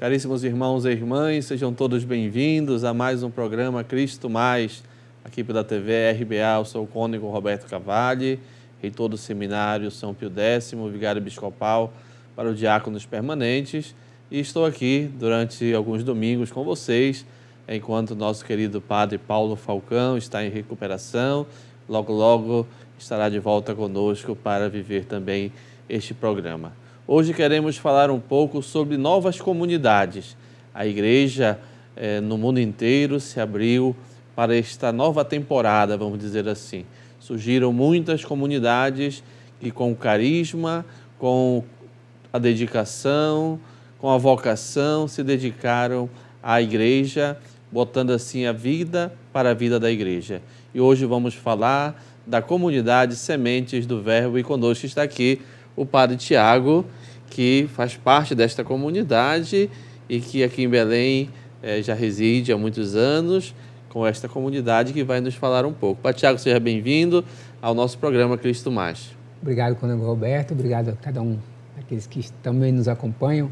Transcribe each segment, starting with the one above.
Caríssimos irmãos e irmãs, sejam todos bem-vindos a mais um programa Cristo Mais, aqui pela TV RBA. Eu sou o cônego Roberto Cavalli, reitor do Seminário São Pio X, vigário episcopal para os diáconos permanentes, e estou aqui durante alguns domingos com vocês, enquanto nosso querido Padre Paulo Falcão está em recuperação. Logo, logo estará de volta conosco para viver também este programa. Hoje queremos falar um pouco sobre novas comunidades. A igreja no mundo inteiro se abriu para esta nova temporada, vamos dizer assim. Surgiram muitas comunidades que, com o carisma, com a dedicação, com a vocação, se dedicaram à igreja, botando assim a vida para a vida da igreja. E hoje vamos falar da comunidade Sementes do Verbo, e conosco está aqui o Padre Tiago, que faz parte desta comunidade e que aqui em Belém já reside há muitos anos com esta comunidade, que vai nos falar um pouco. Padre Tiago, seja bem-vindo ao nosso programa Cristo Mais. Obrigado, cônego Roberto, obrigado a cada um daqueles que também nos acompanham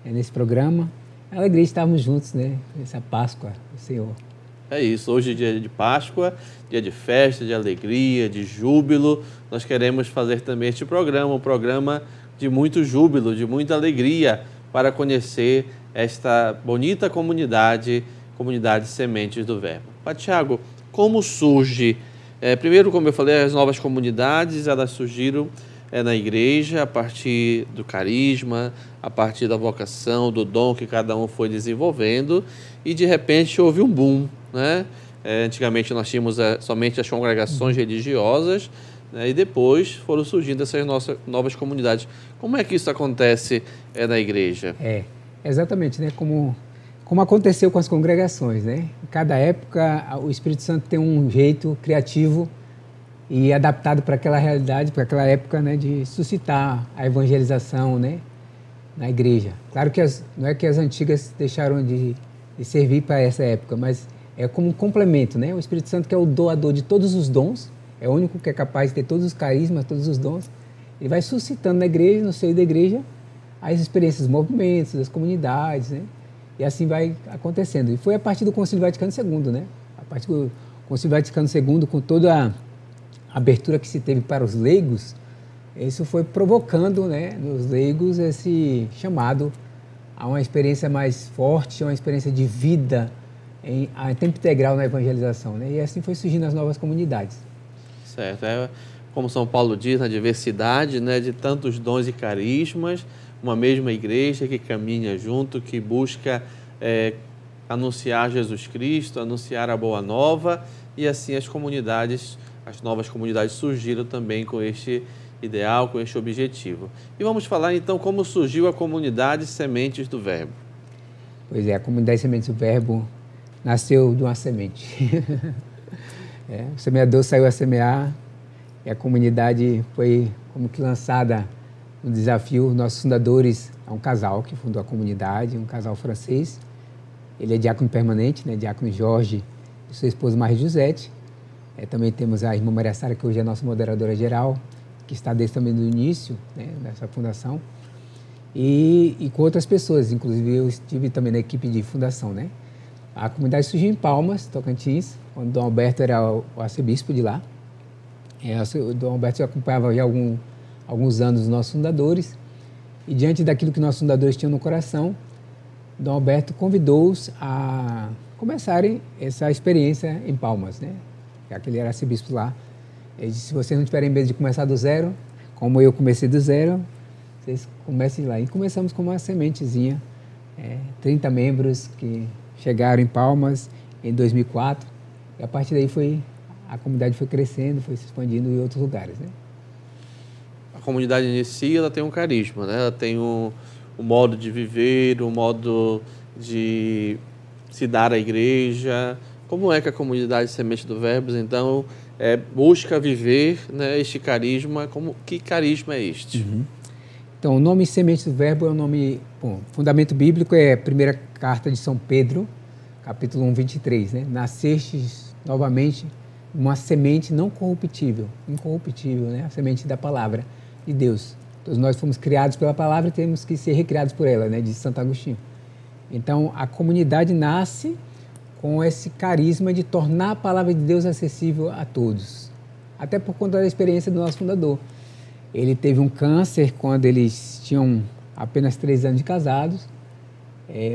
nesse programa. É uma alegria estarmos juntos, né, nessa Páscoa do Senhor. É isso, hoje é dia de Páscoa, dia de festa, de alegria, de júbilo. Nós queremos fazer também este programa, um programa de muito júbilo, de muita alegria, para conhecer esta bonita comunidade Sementes do Verbo. Padre Tiago, como surge? Primeiro, como eu falei, as novas comunidades, elas surgiram na igreja a partir do carisma, a partir da vocação, do dom que cada um foi desenvolvendo, e de repente houve um boom, né? Antigamente nós tínhamos somente as congregações religiosas, né? E depois foram surgindo essas novas comunidades. Como é que isso acontece na igreja? Exatamente, né? Como aconteceu com as congregações, né? Em cada época o Espírito Santo tem um jeito criativo e adaptado para aquela realidade, para aquela época, né, de suscitar a evangelização, né, na igreja. Claro que não é que as antigas deixaram de servir para essa época, mas é como um complemento, né? O Espírito Santo, que é o doador de todos os dons, é o único que é capaz de ter todos os carismas, todos os dons. Ele vai suscitando na igreja, no seio da igreja, as experiências dos movimentos, das comunidades, né? E assim vai acontecendo. E foi a partir do Concílio Vaticano II, né? A partir do Concílio Vaticano II, com toda a abertura que se teve para os leigos, isso foi provocando, né, nos leigos esse chamado a uma experiência mais forte, a uma experiência de vida a tempo integral na evangelização, né? E assim foi surgindo as novas comunidades. Certo. Como São Paulo diz, na diversidade, né, de tantos dons e carismas, uma mesma igreja que caminha junto, que busca anunciar Jesus Cristo, anunciar a Boa Nova, e assim as novas comunidades surgiram também com este ideal, com este objetivo. E vamos falar então como surgiu a comunidade Sementes do Verbo. Pois é, a comunidade Sementes do Verbo nasceu de uma semente. O semeador saiu a semear e a comunidade foi como que lançada no desafio. Nossos fundadores, um casal que fundou a comunidade, um casal francês. Ele é diácono permanente, né, diácono Jorge e sua esposa Maria Josete. Também temos a irmã Maria Sara, que hoje é nossa moderadora geral, que está desde também do início, né, dessa fundação, e com outras pessoas, inclusive eu estive também na equipe de fundação, né? A comunidade surgiu em Palmas, Tocantins, quando Dom Alberto era o arcebispo de lá. O Dom Alberto já acompanhava já alguns anos os nossos fundadores, e diante daquilo que nossos fundadores tinham no coração, Dom Alberto convidou-os a começarem essa experiência em Palmas, né? Já que ele era arcebispo lá. Ele disse: se vocês não tiverem medo de começar do zero, como eu comecei do zero, vocês comecem lá. E começamos com uma sementezinha, 30 membros que chegaram em Palmas em 2004, e a partir daí a comunidade foi crescendo, foi se expandindo em outros lugares, né? A comunidade em si, ela tem um carisma, né? Ela tem um modo de viver, um modo de se dar à igreja. Como é que a comunidade Semente do Verbo, então, busca viver, né, este carisma? Que carisma é este? Uhum. Então, o nome Semente do Verbo é um nome... Bom, fundamento bíblico é a primeira carta de São Pedro, capítulo 1, 23, né? Nascestes novamente uma semente não corruptível, incorruptível, né? A semente da palavra de Deus. Todos nós fomos criados pela palavra e temos que ser recriados por ela, né? De Santo Agostinho. Então, a comunidade nasce com esse carisma de tornar a palavra de Deus acessível a todos. Até por conta da experiência do nosso fundador. Ele teve um câncer quando eles tinham apenas 3 anos de casados.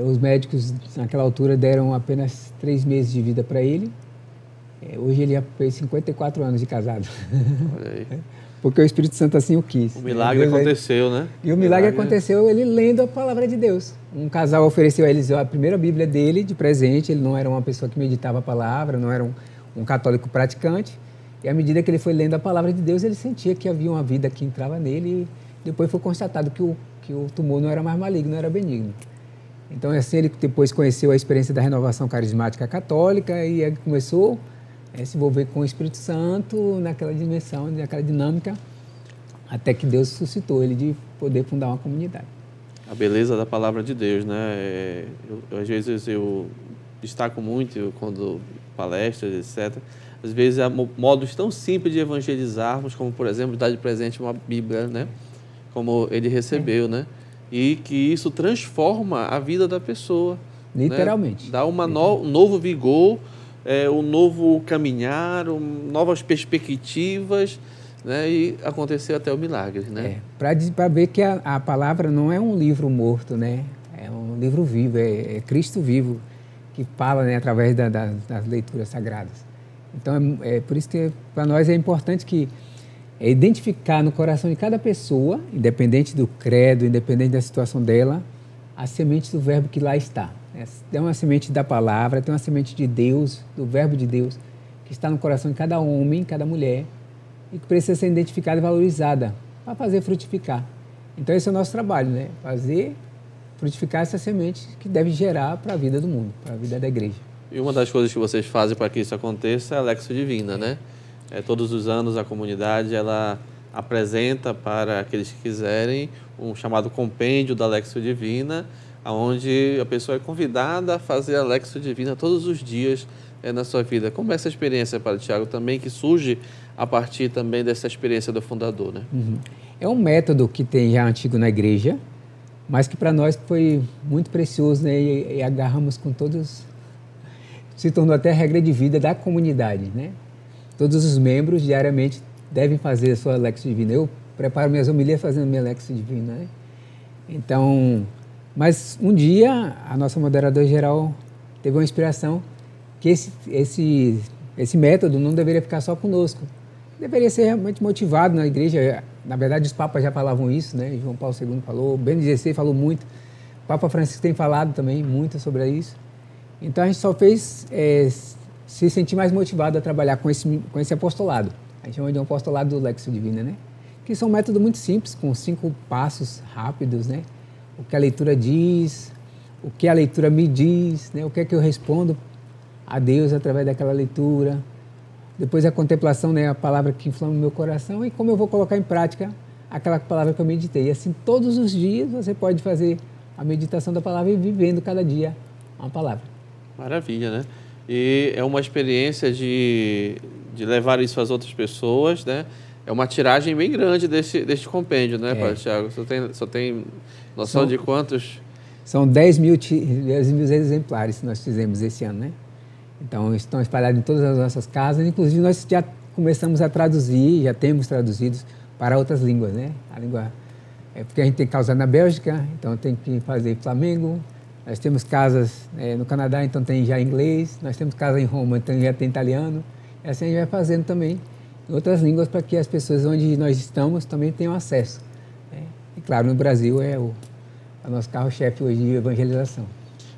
Os médicos, naquela altura, deram apenas 3 meses de vida para ele. Hoje ele já fez 54 anos de casado. Olha aí. Porque o Espírito Santo assim o quis. O milagre aconteceu, né? E o milagre aconteceu ele lendo a palavra de Deus. Um casal ofereceu a eles a primeira Bíblia dele de presente. Ele não era uma pessoa que meditava a palavra, não era um católico praticante. E à medida que ele foi lendo a palavra de Deus, ele sentia que havia uma vida que entrava nele. E depois foi constatado que o tumor não era mais maligno, era benigno. Então, assim, ele depois conheceu a experiência da renovação carismática católica e ele começou a se envolver com o Espírito Santo naquela dimensão, naquela dinâmica, até que Deus suscitou ele de poder fundar uma comunidade. A beleza da palavra de Deus, né? Às vezes eu destaco muito quando palestras, etc. Às vezes há modos tão simples de evangelizarmos, como, por exemplo, dar de presente uma Bíblia, né? Como ele recebeu, né? E que isso transforma a vida da pessoa. Literalmente. Né? Dá um novo vigor, um novo caminhar, novas perspectivas, né? E aconteceu até o milagre, né? Para ver que a palavra não é um livro morto, né? É um livro vivo, é Cristo vivo que fala, né, através das leituras sagradas. Então, é por isso que para nós é importante que identificar no coração de cada pessoa, independente do credo, independente da situação dela, a semente do verbo que lá está. Tem uma semente da palavra, tem uma semente de Deus, do verbo de Deus, que está no coração de cada homem, cada mulher, e que precisa ser identificada e valorizada para fazer frutificar. Então, esse é o nosso trabalho, né? Fazer frutificar essa semente que deve gerar para a vida do mundo, para a vida da igreja. E uma das coisas que vocês fazem para que isso aconteça é a Lexio Divina, né? Todos os anos a comunidade ela apresenta para aqueles que quiserem um chamado compêndio da Lexio Divina, onde a pessoa é convidada a fazer a Lexio Divina todos os dias na sua vida. Como é essa experiência para o Tiago também, que surge a partir também dessa experiência do fundador, né? É um método que tem já antigo na igreja, mas que para nós foi muito precioso, né? E agarramos com todos, se tornou até a regra de vida da comunidade, né? Todos os membros diariamente devem fazer a sua Lexio Divina. Eu preparo minhas homilias fazendo minha Lexio Divina, né? Então, mas um dia a nossa moderadora geral teve uma inspiração que esse método não deveria ficar só conosco. Deveria ser realmente motivado na igreja. Na verdade, os papas já falavam isso, né? João Paulo II falou, Bento XVI falou muito, o Papa Francisco tem falado também muito sobre isso. Então, a gente só fez se sentir mais motivado a trabalhar com esse apostolado. A gente chama de um apostolado do Lexio Divina, né? Que são um método muito simples, com 5 passos rápidos, né? O que a leitura diz, o que a leitura me diz, né? O que é que eu respondo a Deus através daquela leitura. Depois a contemplação, né? A palavra que inflama o meu coração e como eu vou colocar em prática aquela palavra que eu meditei. E assim, todos os dias você pode fazer a meditação da palavra e vivendo cada dia uma palavra. Maravilha, né? E é uma experiência de levar isso às outras pessoas, né? É uma tiragem bem grande deste compêndio, né, Padre Tiago? Só tem noção de quantos? São 10 mil exemplares que nós fizemos esse ano, né? Então, estão espalhados em todas as nossas casas. Inclusive, nós já começamos a traduzir, já temos traduzidos para outras línguas, né? A língua... porque a gente tem casa na Bélgica, então tem que fazer Flamengo. Nós temos casas no Canadá, então tem já inglês. Nós temos casa em Roma, então já tem italiano. E assim a gente vai fazendo também em outras línguas para que as pessoas onde nós estamos também tenham acesso. Né? E claro, no Brasil é o nosso carro-chefe hoje de evangelização.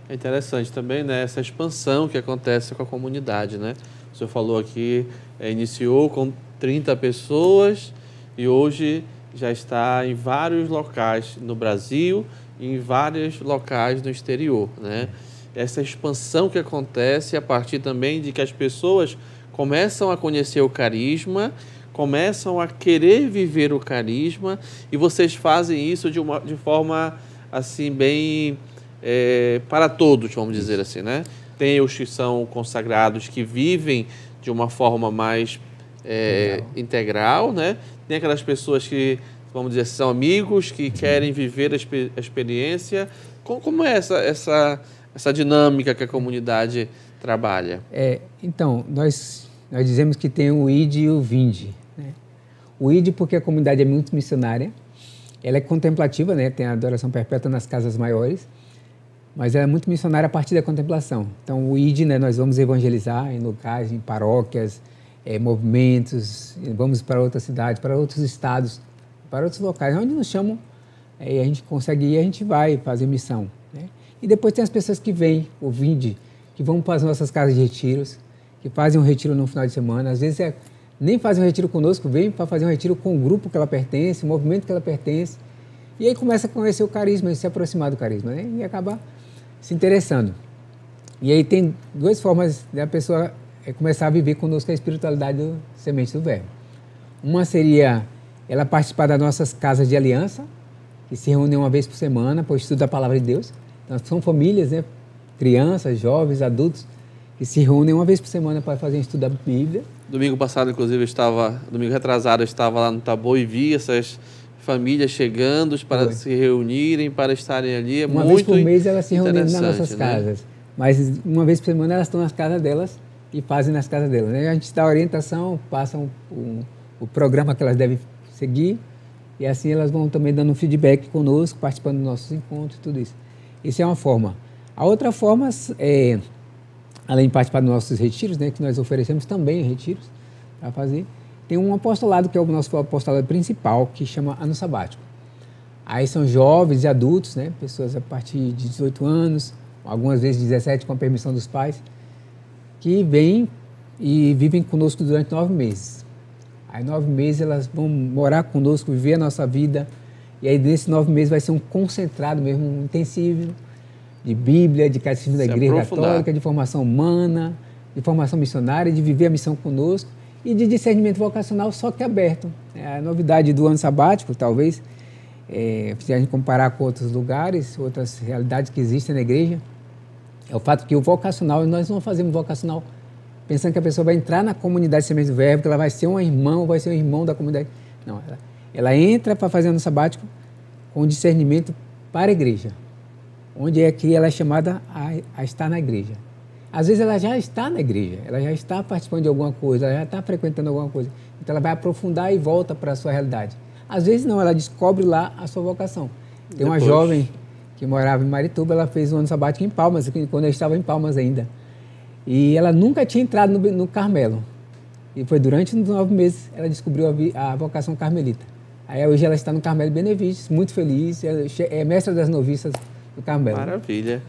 É interessante também, né, essa expansão que acontece com a comunidade, né? O senhor falou aqui, iniciou com 30 pessoas e hoje já está em vários locais no Brasil e em vários locais no exterior, né? Essa expansão que acontece a partir também de que as pessoas começam a conhecer o carisma, começam a querer viver o carisma e vocês fazem isso de forma assim bem para todos, vamos dizer assim, né? Tem os que são consagrados que vivem de uma forma mais integral, né? Tem aquelas pessoas que, vamos dizer, são amigos, que querem viver a experiência Como é essa dinâmica que a comunidade trabalha? Então, nós dizemos que tem o ID e o Vinde, né? O ID porque a comunidade é muito missionária, ela é contemplativa, né? Tem a adoração perpétua nas casas maiores, mas ela é muito missionária a partir da contemplação. Então, o ID, né, nós vamos evangelizar em locais, em paróquias, movimentos, vamos para outras cidades, para outros estados, para outros locais, onde nos chamam, a gente consegue ir, a gente vai fazer missão, né? E depois tem as pessoas que vêm, o Vinde, que vão para as nossas casas de retiros, que fazem um retiro no final de semana, às vezes nem fazem um retiro conosco, vêm para fazer um retiro com o grupo que ela pertence, o movimento que ela pertence, e aí começa a conhecer o carisma, se aproximar do carisma, né? E acaba se interessando. E aí tem duas formas da pessoa começar a viver conosco a espiritualidade do Semente do Verbo. Uma seria ela participar das nossas casas de aliança, que se reúnem uma vez por semana para o estudo da Palavra de Deus. Então, são famílias, né? Crianças, jovens, adultos, que se reúnem uma vez por semana para fazer um estudo da Bíblia. Domingo passado, inclusive, domingo retrasado, eu estava lá no Taboão e vi essas famílias chegando para se reunirem, para estarem ali. Uma vez por mês elas se reúnem nas nossas casas, mas uma vez por semana elas estão nas casas delas e fazem nas casas delas, né? A gente dá orientação, passam o programa que elas devem seguir e assim elas vão também dando um feedback conosco, participando dos nossos encontros e tudo isso. Isso é uma forma. A outra forma é, além de participar dos nossos retiros, né, que nós oferecemos também retiros para fazer, tem um apostolado que é o nosso apostolado principal, que chama Ano Sabático. Aí são jovens e adultos, né, pessoas a partir de 18 anos, algumas vezes 17 com a permissão dos pais, que vêm e vivem conosco durante 9 meses. Aí 9 meses elas vão morar conosco, viver a nossa vida, e aí nesses 9 meses vai ser um concentrado mesmo, um intensivo, de Bíblia, de catecismo da Igreja Católica, de formação humana, de formação missionária, de viver a missão conosco e de discernimento vocacional, só que aberto. A novidade do ano sabático, talvez, se a gente comparar com outros lugares, outras realidades que existem na igreja, é o fato que o vocacional, nós não fazemos vocacional pensando que a pessoa vai entrar na comunidade Semente do Verbo, que ela vai ser uma irmã ou vai ser um irmão da comunidade. Não, ela entra para fazer ano sabático com discernimento para a igreja, onde é que ela é chamada a estar na igreja. Às vezes ela já está na igreja, ela já está participando de alguma coisa, ela já está frequentando alguma coisa. Então ela vai aprofundar e volta para a sua realidade. Às vezes não, ela descobre lá a sua vocação. Tem uma jovem que morava em Marituba, ela fez um ano sabático em Palmas, quando eu estava em Palmas ainda. E ela nunca tinha entrado no Carmelo. E foi durante os 9 meses ela descobriu a vocação carmelita. Aí hoje ela está no Carmelo Benevides, muito feliz, é mestra das noviças do Carmelo. Maravilha.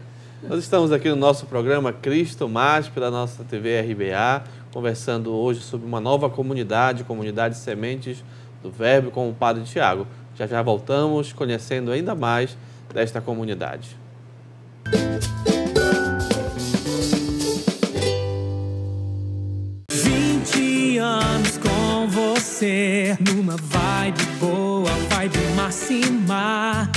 Nós estamos aqui no nosso programa Cristo Mais, pela nossa TV RBA, conversando hoje sobre uma nova comunidade Sementes do Verbo, com o Padre Tiago. Já voltamos conhecendo ainda mais desta comunidade. Com você, numa vibe boa, vibe máxima,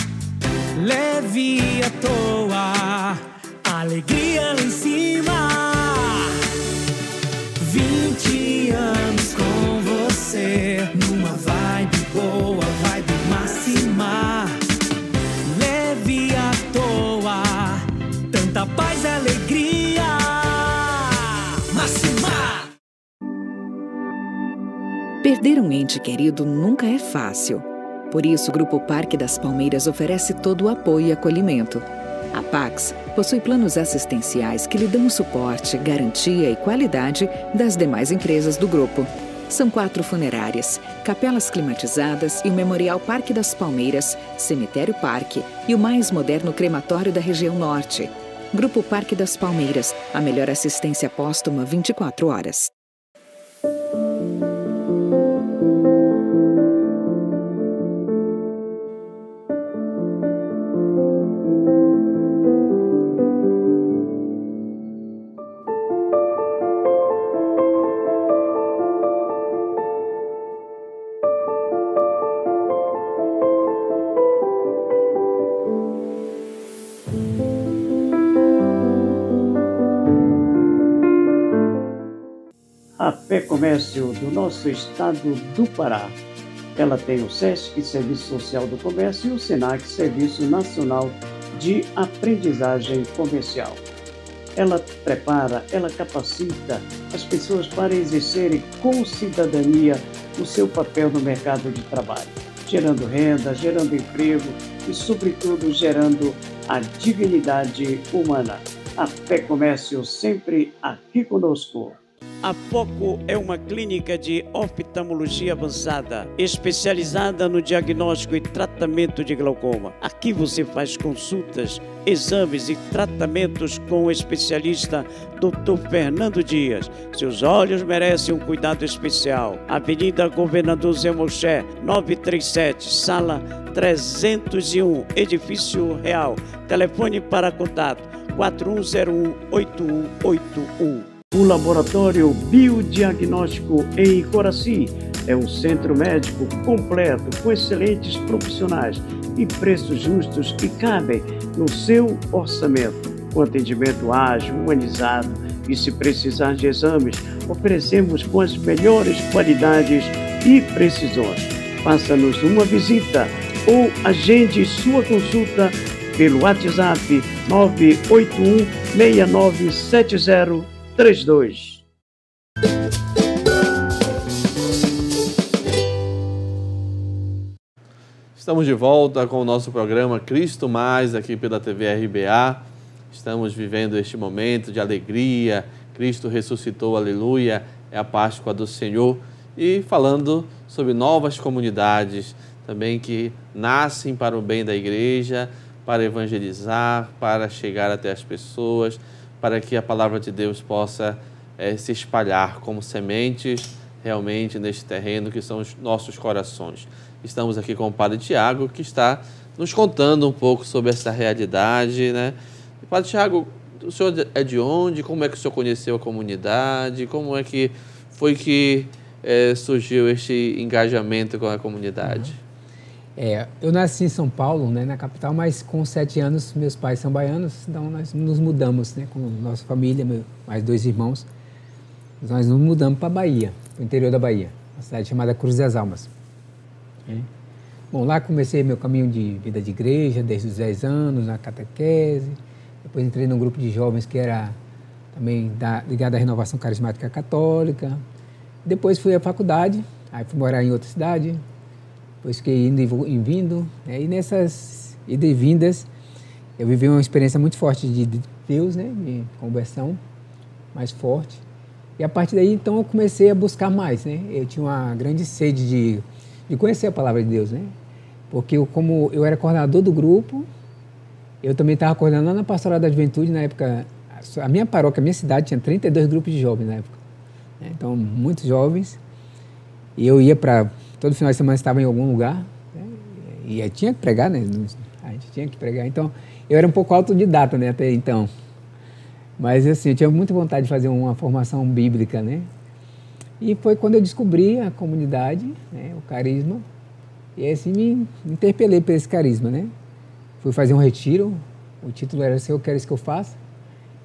leve à toa, alegria lá em cima. 20 anos com você, numa vibe boa, vibe máxima, leve à toa, tanta paz e alegria máxima. Perder um ente querido nunca é fácil. Por isso, o Grupo Parque das Palmeiras oferece todo o apoio e acolhimento. A Pax possui planos assistenciais que lhe dão o suporte, garantia e qualidade das demais empresas do grupo. São 4 funerárias, capelas climatizadas e o Memorial Parque das Palmeiras, Cemitério Parque e o mais moderno crematório da região norte. Grupo Parque das Palmeiras, a melhor assistência póstuma 24 horas. A Fé Comércio do nosso estado do Pará. Ela tem o SESC, Serviço Social do Comércio, e o SENAC, Serviço Nacional de aprendizagem comercial. Ela prepara, ela capacita as pessoas para exercerem com cidadania o seu papel no mercado de trabalho, gerando renda, gerando emprego e, sobretudo, gerando a dignidade humana. A Fé Comércio sempre aqui conosco. A Foco é uma clínica de oftalmologia avançada, especializada no diagnóstico e tratamento de glaucoma. Aqui você faz consultas, exames e tratamentos com o especialista Dr. Fernando Dias. Seus olhos merecem um cuidado especial. Avenida Governador Zé Moché, 937, sala 301, Edifício Real. Telefone para contato 4101-8181. O Laboratório Biodiagnóstico em Coraci é um centro médico completo, com excelentes profissionais e preços justos que cabem no seu orçamento, com atendimento ágil, humanizado e, se precisar de exames, oferecemos com as melhores qualidades e precisões. Faça-nos uma visita ou agende sua consulta pelo WhatsApp 981-697032. Estamos de volta com o nosso programa Cristo Mais, aqui pela TV RBA. Estamos vivendo este momento de alegria. Cristo ressuscitou, aleluia, é a Páscoa do Senhor. E falando sobre novas comunidades também que nascem para o bem da igreja, para evangelizar, para chegar até as pessoas, para que a palavra de Deus possa se espalhar como sementes realmente neste terreno que são os nossos corações. Estamos aqui com o Padre Tiago, que está nos contando um pouco sobre essa realidade, né? Padre Tiago, o senhor é de onde? Como é que o senhor conheceu a comunidade? Como é que foi que surgiu este engajamento com a comunidade? Eu nasci em São Paulo, né, na capital, mas com 7 anos meus pais são baianos, então nós nos mudamos, né, com nossa família, mais 2 irmãos. Nós nos mudamos para a Bahia, para o interior da Bahia, uma cidade chamada Cruz das Almas. Bom, lá comecei meu caminho de vida de igreja, desde os 10 anos, na catequese. Depois entrei num grupo de jovens que era também ligado à Renovação Carismática Católica. Depois fui à faculdade, aí fui morar em outra cidade. Depois fiquei indo e vindo, né? E nessas idas e vindas eu vivi uma experiência muito forte de Deus, né? De conversão mais forte. E a partir daí, então, eu comecei a buscar mais, né? Eu tinha uma grande sede de conhecer a palavra de Deus, né? Porque como eu era coordenador do grupo, eu também estava coordenando na Pastoral da Juventude, na época, a minha paróquia, a minha cidade tinha 32 grupos de jovens na época, né? Então, muitos jovens. E eu ia para... Todo final de semana estava em algum lugar, né? E eu tinha que pregar, né? A gente tinha que pregar. Então, eu era um pouco autodidata, né? Até então. Mas, assim, eu tinha muita vontade de fazer uma formação bíblica, né? E foi quando eu descobri a comunidade, né? O carisma. E, assim, me interpelei por esse carisma, né? Fui fazer um retiro. O título era Se Eu Quero Isso Que Eu Faço.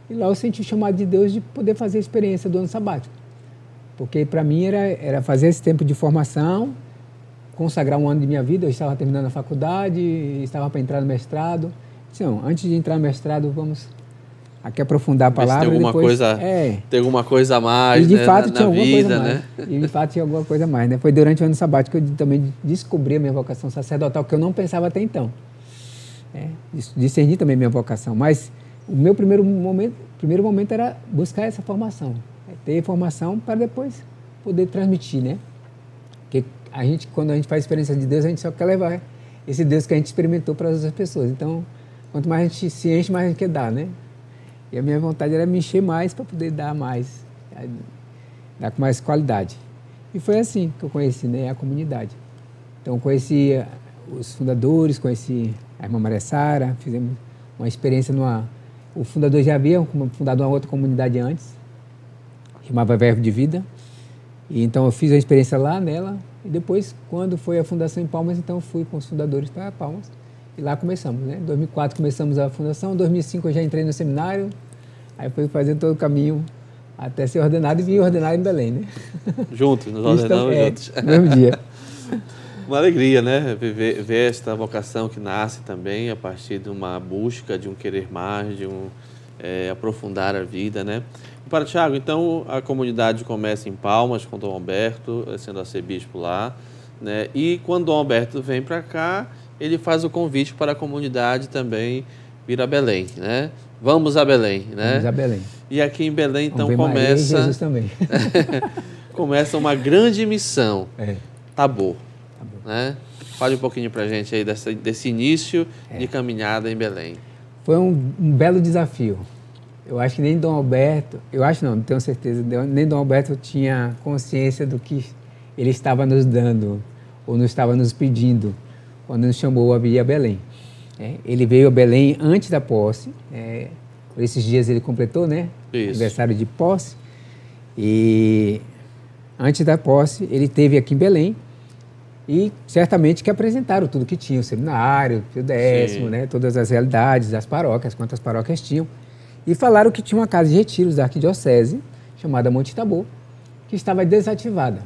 E lá eu senti o chamado de Deus de poder fazer a experiência do ano sabático. Porque para mim era fazer esse tempo de formação, consagrar um ano de minha vida. Eu estava terminando a faculdade, estava para entrar no mestrado. Então, antes de entrar no mestrado, vamos aqui aprofundar a palavra. Tem alguma, depois, tem alguma coisa a mais, e de né, fato, na tinha alguma vida, coisa né? Mais. E de fato tinha alguma coisa a mais, né? Foi durante o ano sabático que eu também descobri a minha vocação sacerdotal, que eu não pensava até então. Discerni também a minha vocação, mas o meu primeiro momento era buscar essa formação. Ter formação para depois poder transmitir, né? Porque quando a gente faz experiência de Deus, a gente só quer levar esse Deus que a gente experimentou para as outras pessoas. Então, quanto mais a gente se enche, mais a gente quer dar, né? E a minha vontade era me encher mais para poder dar mais, dar com mais qualidade. E foi assim que eu conheci, né, a comunidade. Então, conheci os fundadores, conheci a irmã Maria Sara, fizemos uma experiência O fundador já havia fundado uma outra comunidade antes, chamava Verbo de Vida. E então eu fiz a experiência lá nela. E depois, quando foi a fundação em Palmas, então eu fui com os fundadores para Palmas. E lá começamos, né? Em 2004 começamos a fundação, em 2005 eu já entrei no seminário. Aí fui fazendo todo o caminho até ser ordenado e vim ordenado em Belém, né? Juntos, nos ordenamos juntos. No mesmo dia. Uma alegria, né? Ver esta vocação que nasce também a partir de uma busca, de um querer mais, de aprofundar a vida, né? Para Tiago, então a comunidade começa em Palmas com Dom Alberto, sendo arcebispo lá, né? E quando Dom Alberto vem para cá, ele faz o convite para a comunidade também vir a Belém, né? Vamos a Belém, né? Vamos a Belém. E aqui em Belém, então, Maria começa... e Jesus também. começa uma grande missão, Tabor, né? Fale um pouquinho para a gente aí desse início de caminhada em Belém. Foi um belo desafio. Eu acho que nem Dom Alberto, não tenho certeza, nem Dom Alberto tinha consciência do que ele estava nos dando, ou não estava nos pedindo, quando nos chamou a vir a Belém. Ele veio a Belém antes da posse, por esses dias ele completou, né? Isso. Aniversário de posse. E antes da posse, ele esteve aqui em Belém e certamente que apresentaram tudo que tinha, o seminário, o Pio X, né? Todas as realidades das paróquias, quantas paróquias tinham. E falaram que tinha uma casa de retiros da arquidiocese, chamada Monte Tabor, que estava desativada.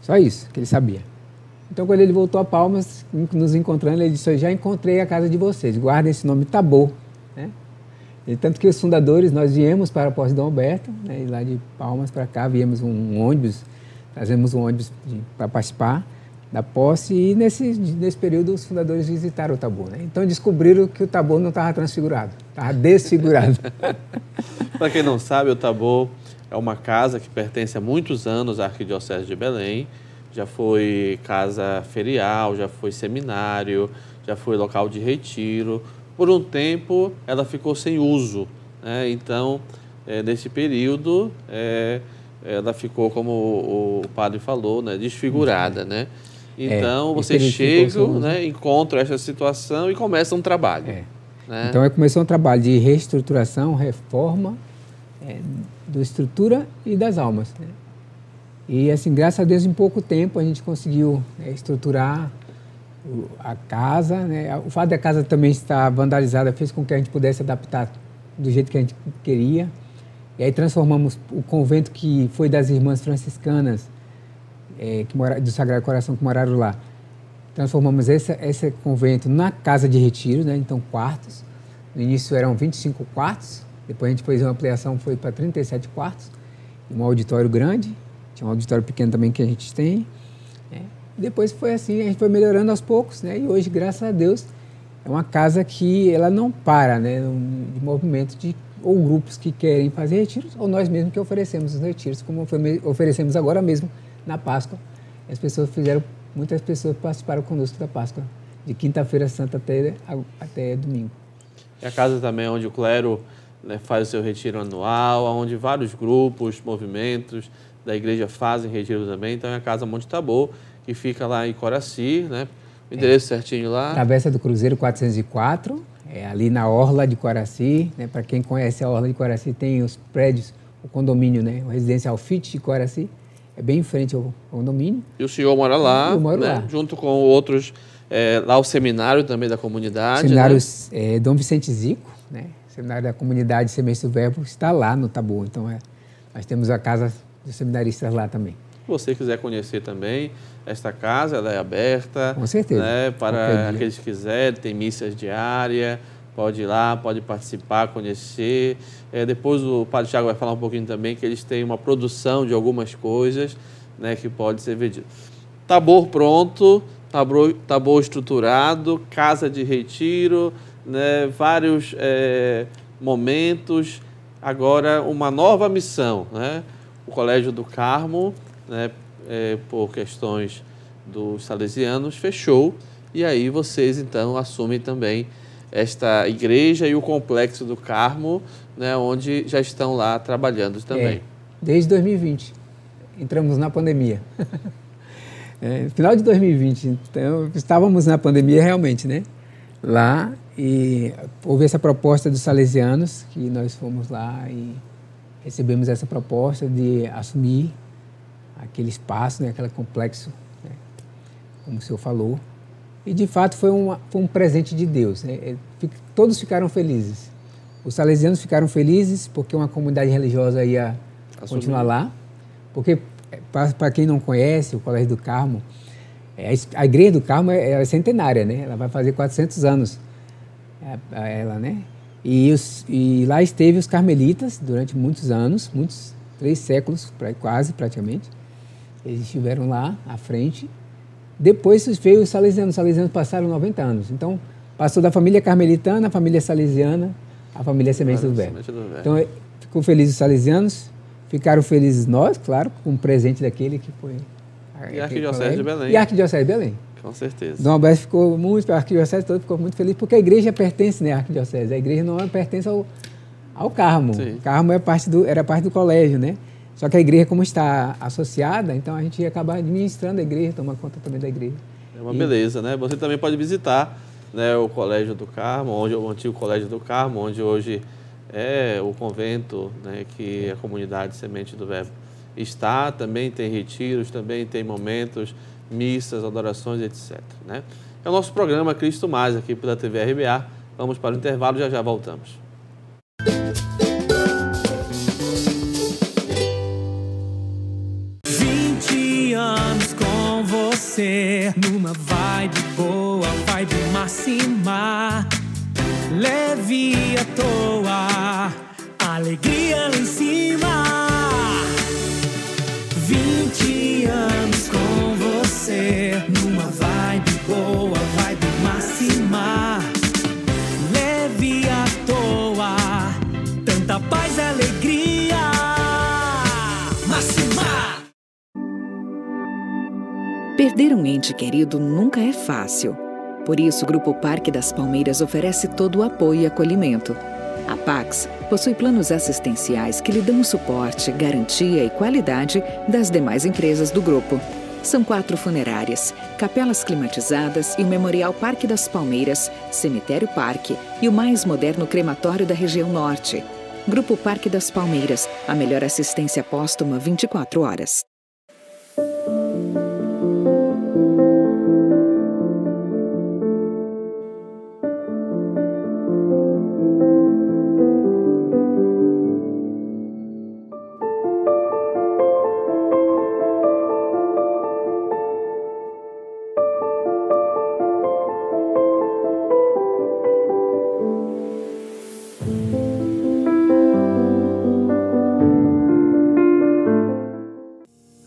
Só isso que ele sabia. Então, quando ele voltou a Palmas, nos encontrando, ele disse: eu já encontrei a casa de vocês, guardem esse nome Tabor. E tanto que os fundadores, nós viemos para a posse de Dom Alberto, né, e lá de Palmas para cá, viemos um ônibus, trazemos um ônibus para participar da posse, e nesse período os fundadores visitaram o Tabor. Né? Então descobriram que o Tabor não estava transfigurado, estava desfigurado. Para quem não sabe, o Tabor é uma casa que pertence há muitos anos à Arquidiocese de Belém. Já foi casa ferial, já foi seminário, já foi local de retiro. Por um tempo, ela ficou sem uso, né? Então, nesse período, ela ficou, como o padre falou, né? Desfigurada, né? Então, vocês chegam, né? Encontram essa situação e começam um trabalho. Né? Então, começou um trabalho de reestruturação, reforma, da estrutura e das almas, né? E, assim, graças a Deus, em pouco tempo, a gente conseguiu estruturar a casa, né? O fato da casa também estar vandalizada fez com que a gente pudesse adaptar do jeito que a gente queria. E aí transformamos o convento que foi das irmãs franciscanas, do Sagrado Coração, que moraram lá. Transformamos esse convento na casa de retiro, né? Então, quartos. No início eram 25 quartos, depois a gente fez uma ampliação, foi para 37 quartos, um auditório grande. Tinha um auditório pequeno também que a gente tem. Depois foi assim, a gente foi melhorando aos poucos, né? E hoje, graças a Deus, é uma casa que ela não para, né? De movimento ou grupos que querem fazer retiros, ou nós mesmos que oferecemos os retiros, como oferecemos agora mesmo na Páscoa. Muitas pessoas participaram conosco da Páscoa, de quinta-feira santa até domingo. É a casa também onde o clero, né, faz o seu retiro anual, onde vários grupos, movimentos da igreja fazem retiro também. Então é a Casa Monte Tabor, que fica lá em Coraci, né? O endereço certinho lá. Travessa do Cruzeiro 404, ali na Orla de Coraci, né? Para quem conhece a Orla de Coraci, tem os prédios, o condomínio, né? O residencial FIT de Coraci, é bem em frente ao condomínio. E o senhor mora lá, eu moro lá. Junto com outros, lá o seminário também da comunidade. Seminário, né? Dom Vicente Zico, né? O seminário da comunidade Semestre do Verbo está lá no Tabor, então nós temos a casa dos seminaristas lá também. Se você quiser conhecer também esta casa, ela é aberta. Com certeza. Né, para aqueles que quiserem, tem missas diárias, pode ir lá, pode participar, conhecer. Depois o Padre Tiago vai falar um pouquinho também que eles têm uma produção de algumas coisas, né, que pode ser vendido. Tabor pronto, Tabor estruturado, casa de retiro, né, vários momentos. Agora uma nova missão, né? O Colégio do Carmo, né, por questões dos salesianos, fechou, e aí vocês então assumem também esta igreja e o Complexo do Carmo, né, onde já estão lá trabalhando também. Desde 2020, entramos na pandemia. Final de 2020, então estávamos na pandemia realmente, né? Lá, e houve essa proposta dos salesianos, que nós fomos lá e recebemos essa proposta de assumir aquele espaço, né, aquele complexo, né, como o senhor falou. E, de fato, foi um presente de Deus. Né? Todos ficaram felizes. Os salesianos ficaram felizes porque uma comunidade religiosa ia continuar lá, porque para quem não conhece, o Colégio do Carmo, a Igreja do Carmo é centenária, né? Ela vai fazer 400 anos, ela, né? E lá esteve os carmelitas durante muitos anos, 3 séculos, quase, praticamente. Eles estiveram lá, à frente. Depois veio os salesianos passaram 90 anos. Então, passou da família carmelitana, a família salesiana, a família Semente do Verbo. Então, ficou feliz os salesianos, ficaram felizes nós, claro, com o presente daquele que foi... E a Arquidiocese de Belém. E a Arquidiocese de Belém. Com certeza. Dom Alberto ficou muito, a Arquidiocese toda ficou muito feliz, porque a igreja pertence, né, à Arquidiocese. A igreja não pertence ao Carmo. Sim. O Carmo era parte do colégio, né? Só que a igreja, como está associada, então a gente ia acabar administrando a igreja, tomar conta também da igreja. É uma beleza, né? Você também pode visitar, né, o Colégio do Carmo, o antigo Colégio do Carmo, onde hoje é o convento, né, que a comunidade Semente do Verbo está. Também tem retiros, também tem momentos, missas, adorações, etc. Né? É o nosso programa Cristo Mais, aqui pela TV RBA. Vamos para o intervalo, já voltamos. Numa vibe boa, vibe máxima, leve à toa, alegria lá em cima. 20 anos com você, numa vibe boa, vibe máxima, leve à toa, tanta paz e alegria, máxima. Perder um ente querido nunca é fácil. Por isso, o Grupo Parque das Palmeiras oferece todo o apoio e acolhimento. A Pax possui planos assistenciais que lhe dão o suporte, garantia e qualidade das demais empresas do grupo. São 4 funerárias, capelas climatizadas e o Memorial Parque das Palmeiras, Cemitério Parque e o mais moderno crematório da região norte. Grupo Parque das Palmeiras, a melhor assistência póstuma 24 horas.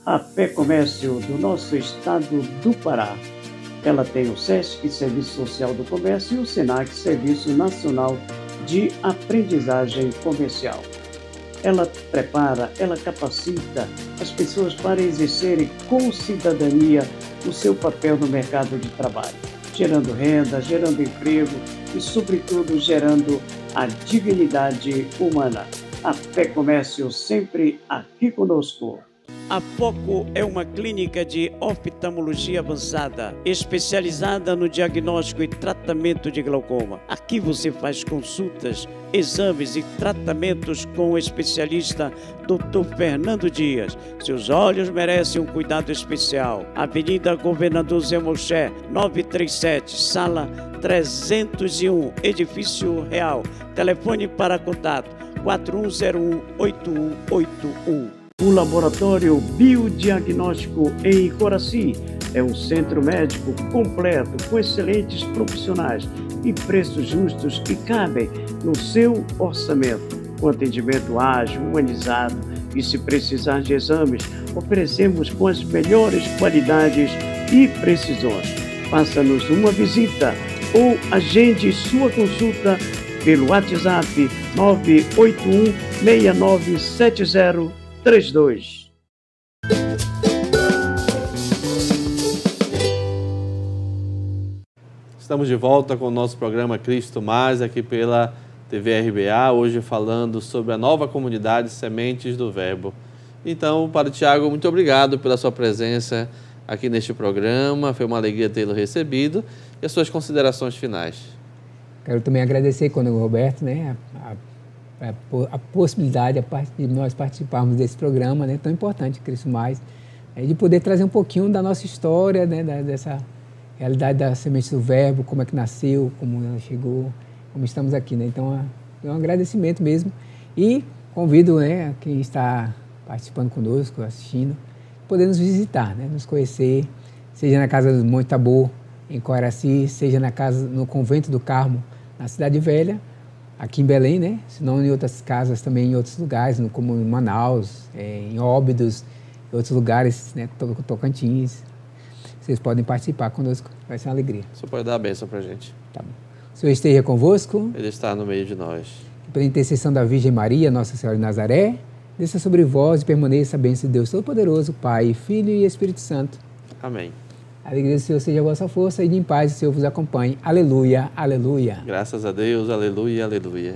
A Fé Comércio do nosso estado do Pará. Ela tem o SESC, Serviço Social do Comércio, e o SENAC, Serviço Nacional de Aprendizagem Comercial. Ela prepara, ela capacita as pessoas para exercerem com cidadania o seu papel no mercado de trabalho, gerando renda, gerando emprego e, sobretudo, gerando a dignidade humana. A Fé Comércio sempre aqui conosco. A Foco é uma clínica de oftalmologia avançada, especializada no diagnóstico e tratamento de glaucoma. Aqui você faz consultas, exames e tratamentos com o especialista Dr. Fernando Dias. Seus olhos merecem um cuidado especial. Avenida Governador Zé Moché, 937, sala 301, Edifício Real. Telefone para contato 4101-8181. O Laboratório Biodiagnóstico em Coraci é um centro médico completo, com excelentes profissionais e preços justos que cabem no seu orçamento. Com atendimento ágil, humanizado e, se precisar de exames, oferecemos com as melhores qualidades e precisões. Faça-nos uma visita ou agende sua consulta pelo WhatsApp 981-697032. Estamos de volta com o nosso programa Cristo Mais, aqui pela TV RBA, hoje falando sobre a nova comunidade Sementes do Verbo. Então, Padre Tiago, muito obrigado pela sua presença aqui neste programa, foi uma alegria tê-lo recebido. E as suas considerações finais? Quero também agradecer, Cônego Roberto, né, a possibilidade de nós participarmos desse programa, né, tão importante, Cristo Mais, de poder trazer um pouquinho da nossa história, né, dessa realidade da Semente do Verbo, como é que nasceu, como ela chegou, como estamos aqui, né? Então, é um agradecimento mesmo. E convido, né, quem está participando conosco, assistindo, poder nos visitar, né? Nos conhecer, seja na casa do Monte Tabor, em Coaraci, seja no Convento do Carmo, na Cidade Velha, aqui em Belém, né? Se não em outras casas também, em outros lugares, como em Manaus, em Óbidos, em outros lugares, né? Tocantins. Vocês podem participar conosco, vai ser uma alegria. O senhor pode dar a bênção para a gente. Tá bom. O Senhor esteja convosco. Ele está no meio de nós. Pela intercessão da Virgem Maria, Nossa Senhora de Nazaré, desça sobre vós e permaneça a bênção de Deus Todo-Poderoso, Pai, Filho e Espírito Santo. Amém. A alegria do Senhor seja a vossa força e de em paz o Senhor vos acompanhe. Aleluia, aleluia. Graças a Deus, aleluia, aleluia.